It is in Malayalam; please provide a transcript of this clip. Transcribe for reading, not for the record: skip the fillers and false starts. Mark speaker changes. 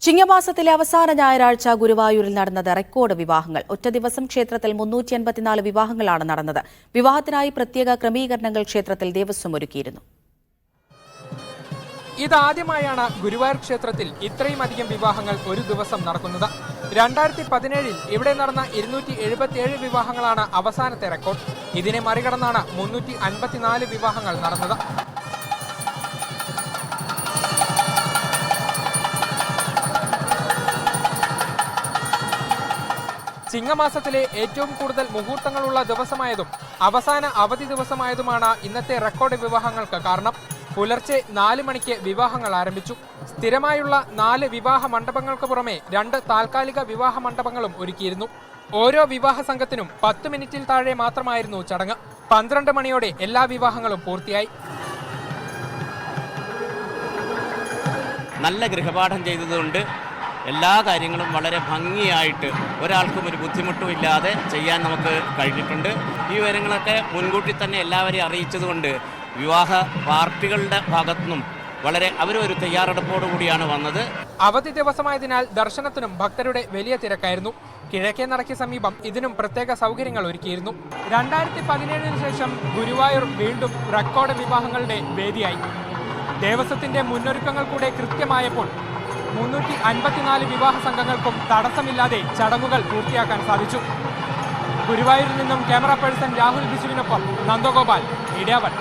Speaker 1: ചിങ്ങമാസത്തിലെ അവസാന ഞായറാഴ്ച ഗുരുവായൂരിൽ നടന്നത് റെക്കോർഡ് വിവാഹങ്ങൾ. ഒറ്റ ദിവസം ക്ഷേത്രത്തിൽ 384 വിവാഹങ്ങളാണ് നടന്നത്. വിവാഹത്തിനായി പ്രത്യേക ക്രമീകരണങ്ങൾ ക്ഷേത്രത്തിൽ ദേവസ്വം ഒരുക്കിയിരുന്നു.
Speaker 2: ഇതാദ്യമായാണ് ഗുരുവായൂർ ക്ഷേത്രത്തിൽ ഇത്രയും അധികം വിവാഹങ്ങൾ ഒരു ദിവസം നടക്കുന്നത്. 2017-ൽ ഇവിടെ നടന്ന 277 വിവാഹങ്ങളാണ് അവസാനത്തെ റെക്കോർഡ്. ഇതിനെ മറികടന്നാണ് 354 വിവാഹങ്ങൾ നടന്നത്. ചിങ്ങമാസത്തിലെ ഏറ്റവും കൂടുതൽ മുഹൂർത്തങ്ങളുള്ള ദിവസമായതും അവസാന അവധി ദിവസമായതുമാണ് ഇന്നത്തെ റെക്കോർഡ് വിവാഹങ്ങൾക്ക് കാരണം. പുലർച്ചെ 4 മണിക്ക് വിവാഹങ്ങൾ ആരംഭിച്ചു. സ്ഥിരമായുള്ള 4 വിവാഹ മണ്ഡപങ്ങൾക്ക് പുറമെ 2 താൽക്കാലിക വിവാഹ മണ്ഡപങ്ങളും ഒരുക്കിയിരുന്നു. ഓരോ വിവാഹ സംഘത്തിനും 10 മിനിറ്റിൽ താഴെ മാത്രമായിരുന്നു ചടങ്ങ്. 12 മണിയോടെ എല്ലാ വിവാഹങ്ങളും പൂർത്തിയായി.
Speaker 3: നല്ല ഗൃഹപാഠം ചെയ്തതുകൊണ്ട് എല്ലാ കാര്യങ്ങളും വളരെ ഭംഗിയായിട്ട് ഒരാൾക്കും ഒരു ബുദ്ധിമുട്ടും ഇല്ലാതെ ചെയ്യാൻ നമുക്ക് കഴിഞ്ഞിട്ടുണ്ട്. ഈ വിവരങ്ങളൊക്കെ മുൻകൂട്ടി തന്നെ എല്ലാവരെയും അറിയിച്ചതുകൊണ്ട് വിവാഹ പാർട്ടികളുടെ ഭാഗത്തുനിന്നും വളരെ അവരൊരു തയ്യാറെടുപ്പോടു കൂടിയാണ് വന്നത്.
Speaker 2: അവധി ദിവസമായതിനാൽ ദർശനത്തിനും ഭക്തരുടെ വലിയ തിരക്കായിരുന്നു. കിഴക്കേ നടയ്ക്ക് സമീപം ഇതിനും പ്രത്യേക സൗകര്യങ്ങൾ ഒരുക്കിയിരുന്നു. 2017-ന് ശേഷം ഗുരുവായൂർ വീണ്ടും റെക്കോർഡ് വിവാഹങ്ങളുടെ വേദിയായി. ദേവസ്വത്തിന്റെ മുന്നൊരുക്കങ്ങൾ കൂടെ കൃത്യമായപ്പോൾ 354 വിവാഹ സംഘങ്ങൾക്കും തടസ്സമില്ലാതെ ചടങ്ങുകൾ പൂർത്തിയാക്കാൻ സാധിച്ചു. ഗുരുവായൂരിൽ നിന്നും ക്യാമറ പേഴ്സൺ രാഹുൽ ബിജുവിനൊപ്പം നന്ദഗോപാൽ, മീഡിയ 1.